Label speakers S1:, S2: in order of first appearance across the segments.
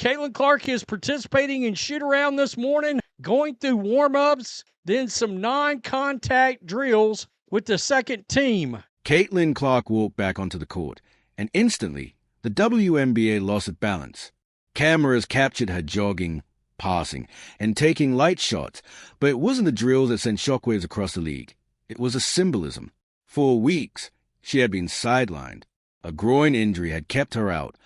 S1: Caitlin Clark is participating in shoot-around this morning, going through warm-ups, then some non-contact drills with the second team.
S2: Caitlin Clark walked back onto the court, and instantly, the WNBA lost its balance. Cameras captured her jogging, passing, and taking light shots, but it wasn't the drills that sent shockwaves across the league. It was a symbolism. For weeks, she had been sidelined. A groin injury had kept her out,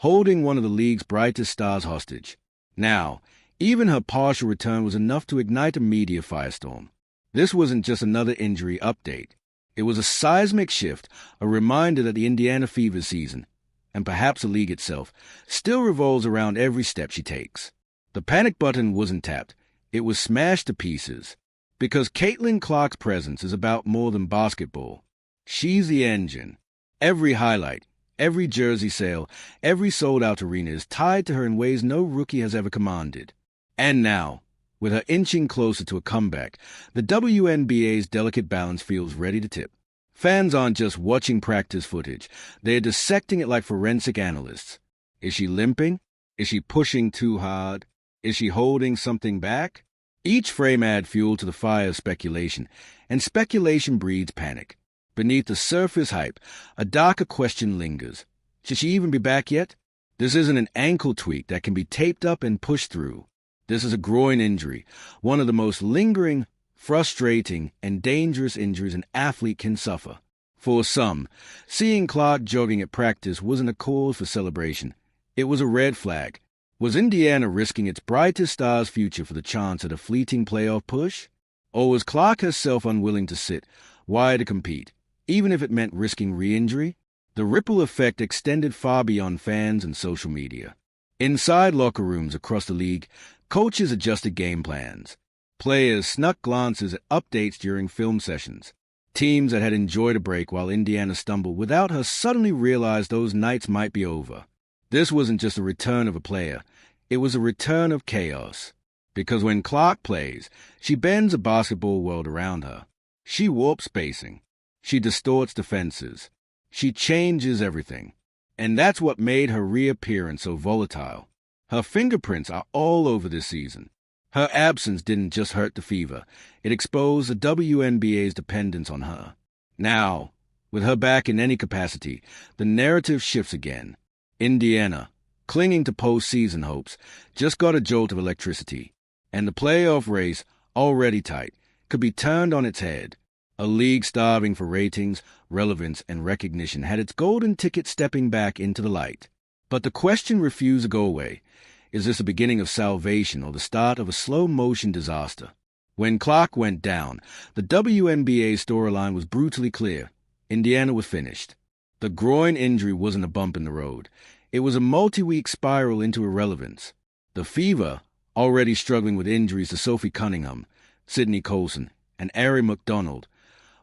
S2: holding one of the league's brightest stars hostage. Now, even her partial return was enough to ignite a media firestorm. This wasn't just another injury update. It was a seismic shift, a reminder that the Indiana Fever season, and perhaps the league itself, still revolves around every step she takes. The panic button wasn't tapped. It was smashed to pieces. Because Caitlin Clark's presence is about more than basketball. She's the engine. Every highlight, every jersey sale, every sold-out arena is tied to her in ways no rookie has ever commanded. And now, with her inching closer to a comeback, the WNBA's delicate balance feels ready to tip. Fans aren't just watching practice footage. They're dissecting it like forensic analysts. Is she limping? Is she pushing too hard? Is she holding something back? Each frame adds fuel to the fire of speculation, and speculation breeds panic. Beneath the surface hype, a darker question lingers. Should she even be back yet? This isn't an ankle tweak that can be taped up and pushed through. This is a groin injury, one of the most lingering, frustrating, and dangerous injuries an athlete can suffer. For some, seeing Clark jogging at practice wasn't a cause for celebration. It was a red flag. Was Indiana risking its brightest star's future for the chance at a fleeting playoff push? Or was Clark herself unwilling to sit? Why to compete? Even if it meant risking re-injury? The ripple effect extended far beyond fans and social media. Inside locker rooms across the league, coaches adjusted game plans. Players snuck glances at updates during film sessions. Teams that had enjoyed a break while Indiana stumbled without her suddenly realized those nights might be over. This wasn't just a return of a player. It was a return of chaos. Because when Clark plays, she bends a basketball world around her. She warps spacing. She distorts defenses. She changes everything. And that's what made her reappearance so volatile. Her fingerprints are all over this season. Her absence didn't just hurt the Fever. It exposed the WNBA's dependence on her. Now, with her back in any capacity, the narrative shifts again. Indiana, clinging to postseason hopes, just got a jolt of electricity. And the playoff race, already tight, could be turned on its head. A league starving for ratings, relevance, and recognition had its golden ticket stepping back into the light. But the question refused to go away. Is this the beginning of salvation or the start of a slow-motion disaster? When Clark went down, the WNBA storyline was brutally clear. Indiana was finished. The groin injury wasn't a bump in the road. It was a multi-week spiral into irrelevance. The Fever, already struggling with injuries to Sophie Cunningham, Sydney Colson, and Ari McDonald,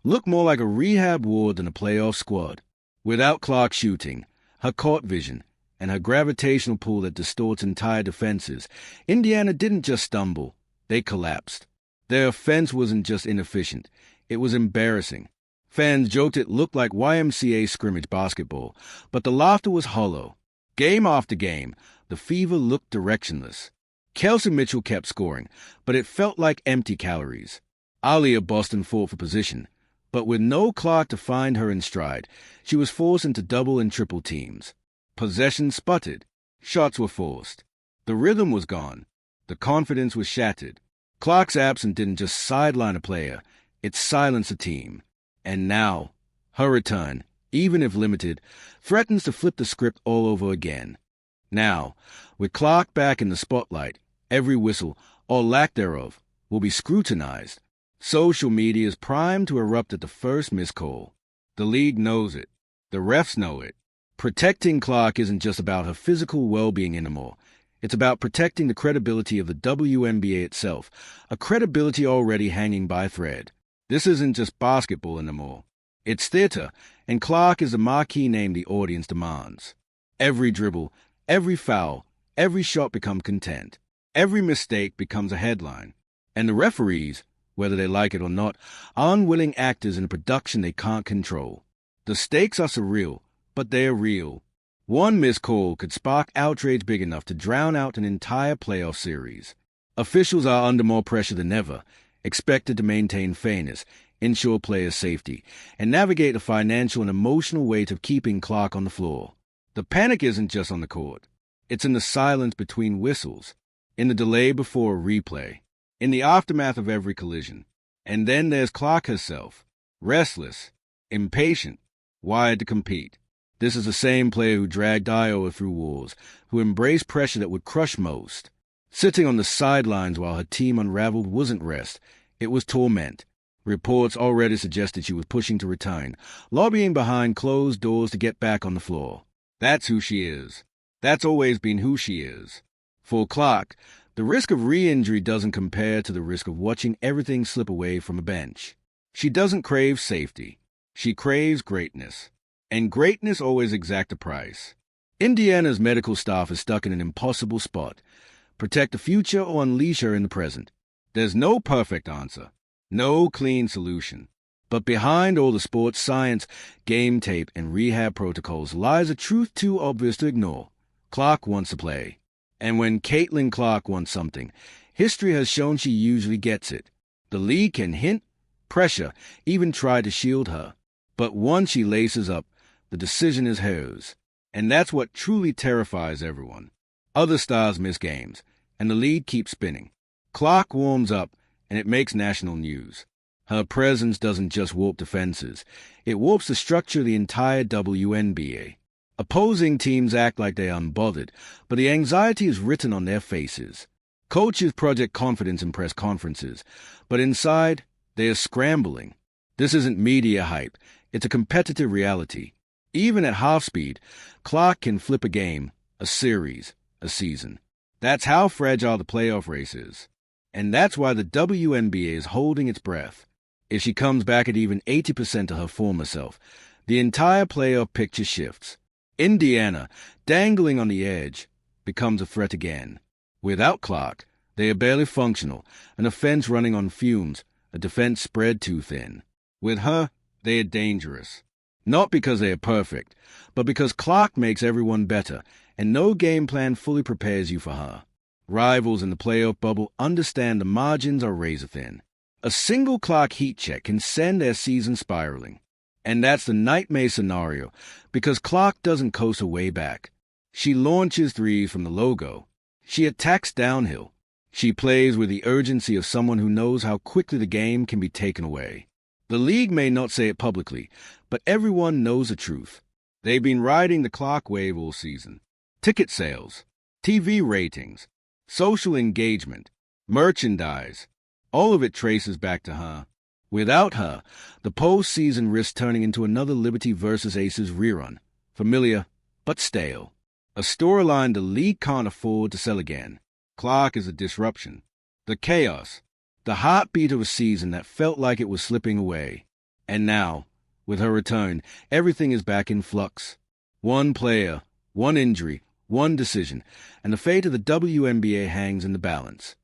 S2: looked more like a rehab ward than a playoff squad. Without Clark shooting, her court vision, and her gravitational pull that distorts entire defenses, Indiana didn't just stumble, they collapsed. Their offense wasn't just inefficient, it was embarrassing. Fans joked it looked like YMCA scrimmage basketball, but the laughter was hollow. Game after game, the Fever looked directionless. Kelsey Mitchell kept scoring, but it felt like empty calories. Ali of Boston fought for position, but with no Clark to find her in stride, she was forced into double and triple teams. Possession sputtered. Shots were forced. The rhythm was gone. The confidence was shattered. Clark's absence didn't just sideline a player, it silenced a team. And now, her return, even if limited, threatens to flip the script all over again. Now, with Clark back in the spotlight, every whistle, or lack thereof, will be scrutinized. Social media is primed to erupt at the first missed call. The league knows it. The refs know it. Protecting Clark isn't just about her physical well-being anymore. It's about protecting the credibility of the WNBA itself, a credibility already hanging by a thread. This isn't just basketball anymore. It's theater, and Clark is the marquee name the audience demands. Every dribble, every foul, every shot becomes content. Every mistake becomes a headline. And the referees, whether they like it or not, are unwilling actors in a production they can't control. The stakes are surreal, but they are real. One missed call could spark outrage big enough to drown out an entire playoff series. Officials are under more pressure than ever, expected to maintain fairness, ensure players' safety, and navigate the financial and emotional weight of keeping Clark on the floor. The panic isn't just on the court. It's in the silence between whistles, in the delay before a replay, in the aftermath of every collision. And then there's Clark herself, restless, impatient, wired to compete. This is the same player who dragged Iowa through wars, who embraced pressure that would crush most. Sitting on the sidelines while her team unraveled wasn't rest, it was torment. Reports already suggested she was pushing to return, lobbying behind closed doors to get back on the floor. That's who she is. That's always been who she is. For Clark, the risk of re-injury doesn't compare to the risk of watching everything slip away from a bench. She doesn't crave safety. She craves greatness. And greatness always exacts a price. Indiana's medical staff is stuck in an impossible spot. Protect the future or unleash her in the present. There's no perfect answer. No clean solution. But behind all the sports science, game tape, and rehab protocols lies a truth too obvious to ignore. Clark wants to play. And when Caitlin Clark wants something, history has shown she usually gets it. The league can hint, pressure, even try to shield her. But once she laces up, the decision is hers. And that's what truly terrifies everyone. Other stars miss games, and the lead keeps spinning. Clark warms up, and it makes national news. Her presence doesn't just warp defenses. It warps the structure of the entire WNBA. Opposing teams act like they're unbothered, but the anxiety is written on their faces. Coaches project confidence in press conferences, but inside, they are scrambling. This isn't media hype. It's a competitive reality. Even at half speed, Clark can flip a game, a series, a season. That's how fragile the playoff race is. And that's why the WNBA is holding its breath. If she comes back at even 80% of her former self, the entire playoff picture shifts. Indiana, dangling on the edge, becomes a threat again. Without Clark, they are barely functional, an offense running on fumes, a defense spread too thin. With her, they are dangerous. Not because they are perfect, but because Clark makes everyone better, and no game plan fully prepares you for her. Rivals in the playoff bubble understand the margins are razor-thin. A single Clark heat check can send their season spiraling. And that's the nightmare scenario, because Clark doesn't coast her way back. She launches threes from the logo. She attacks downhill. She plays with the urgency of someone who knows how quickly the game can be taken away. The league may not say it publicly, but everyone knows the truth. They've been riding the Clark wave all season. Ticket sales, TV ratings, social engagement, merchandise, all of it traces back to her. Without her, the postseason risks turning into another Liberty versus Aces rerun, familiar but stale. A storyline the league can't afford to sell again. Clark is a disruption. The chaos, the heartbeat of a season that felt like it was slipping away. And now, with her return, everything is back in flux. One player, one injury, one decision, and the fate of the WNBA hangs in the balance.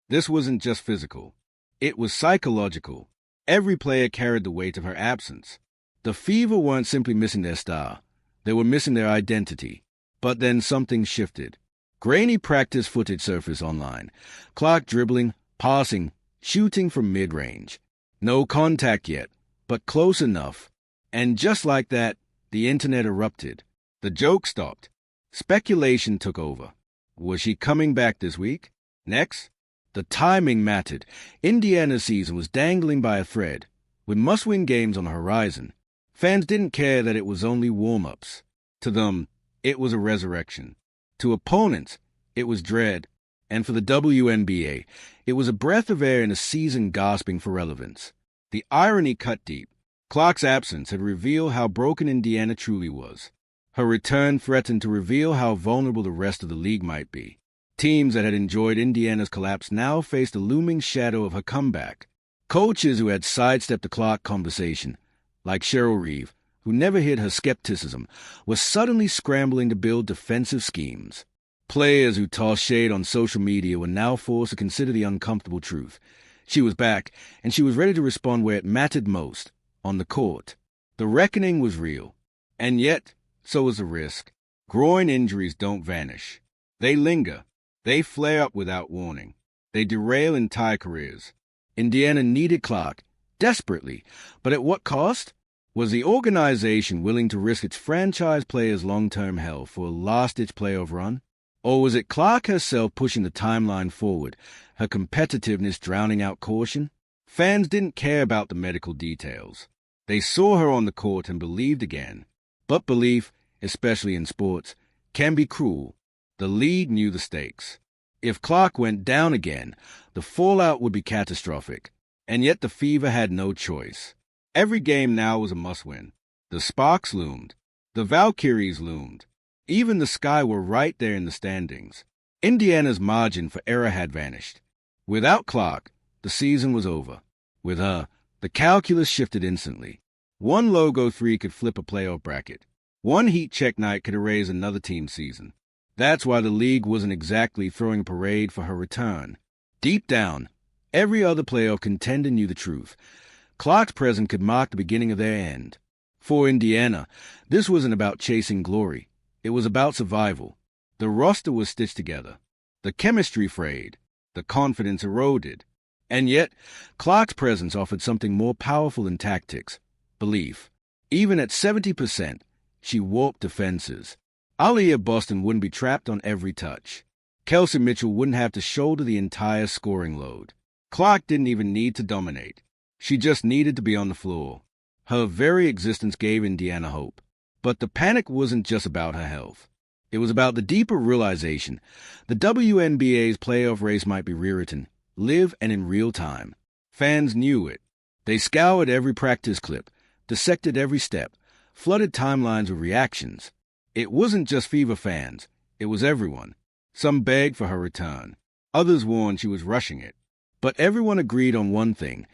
S2: This wasn't just physical. It was psychological. Every player carried the weight of her absence. The Fever weren't simply missing their star. They were missing their identity. But then something shifted. Grainy practice footage surfaced online. Clark dribbling, passing, shooting from mid-range. No contact yet, but close enough. And just like that, the internet erupted. The joke stopped. Speculation took over. Was she coming back this week? Next? The timing mattered. Indiana's season was dangling by a thread, with must-win games on the horizon. Fans didn't care that it was only warm-ups. To them, it was a resurrection. To opponents, it was dread. And for the WNBA, it was a breath of air in a season gasping for relevance. The irony cut deep. Clark's absence had revealed how broken Indiana truly was. Her return threatened to reveal how vulnerable the rest of the league might be. Teams that had enjoyed Indiana's collapse now faced the looming shadow of her comeback. Coaches who had sidestepped the Clark conversation, like Cheryl Reeve, who never hid her skepticism, were suddenly scrambling to build defensive schemes. Players who tossed shade on social media were now forced to consider the uncomfortable truth. She was back, and she was ready to respond where it mattered most, on the court. The reckoning was real. And yet, so was the risk. Groin injuries don't vanish. They linger. They flare up without warning. They derail entire careers. Indiana needed Clark, desperately, but at what cost? Was the organization willing to risk its franchise players' long-term health for a last-ditch playoff run? Or was it Clark herself pushing the timeline forward, her competitiveness drowning out caution? Fans didn't care about the medical details. They saw her on the court and believed again. But belief, especially in sports, can be cruel. The league knew the stakes. If Clark went down again, the fallout would be catastrophic. And yet the Fever had no choice. Every game now was a must-win. The Sparks loomed. The Valkyries loomed. Even the Sky were right there in the standings. Indiana's margin for error had vanished. Without Clark, the season was over. With her, the calculus shifted instantly. One logo 3 could flip a playoff bracket. One heat check night could erase another team's season. That's why the league wasn't exactly throwing a parade for her return. Deep down, every other playoff contender knew the truth. Clark's presence could mark the beginning of their end. For Indiana, this wasn't about chasing glory. It was about survival. The roster was stitched together. The chemistry frayed. The confidence eroded. And yet, Clark's presence offered something more powerful than tactics: belief. Even at 70%, she warped defenses. Aliyah Boston wouldn't be trapped on every touch. Kelsey Mitchell wouldn't have to shoulder the entire scoring load. Clark didn't even need to dominate. She just needed to be on the floor. Her very existence gave Indiana hope. But the panic wasn't just about her health. It was about the deeper realization the WNBA's playoff race might be rewritten, live and in real time. Fans knew it. They scoured every practice clip, dissected every step, flooded timelines with reactions. It wasn't just Fever fans. It was everyone. Some begged for her return. Others warned she was rushing it. But everyone agreed on one thing.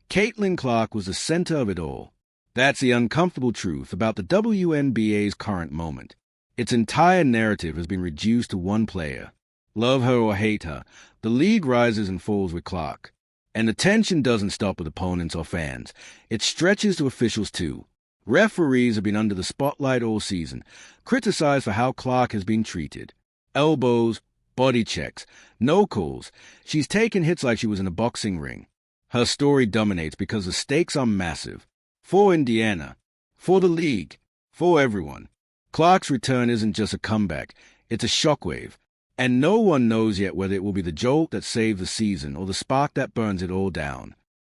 S2: Caitlin Clark was the center of it all. That's the uncomfortable truth about the WNBA's current moment. Its entire narrative has been reduced to one player. Love her or hate her, the league rises and falls with Clark. And the tension doesn't stop with opponents or fans. It stretches to officials too. Referees have been under the spotlight all season, criticized for how Clark has been treated. Elbows, body checks, no calls. She's taken hits like she was in a boxing ring. Her story dominates because the stakes are massive. For Indiana, for the league, for everyone. Clark's return isn't just a comeback, it's a shockwave. And no one knows yet whether it will be the jolt that saves the season or the spark that burns it all down.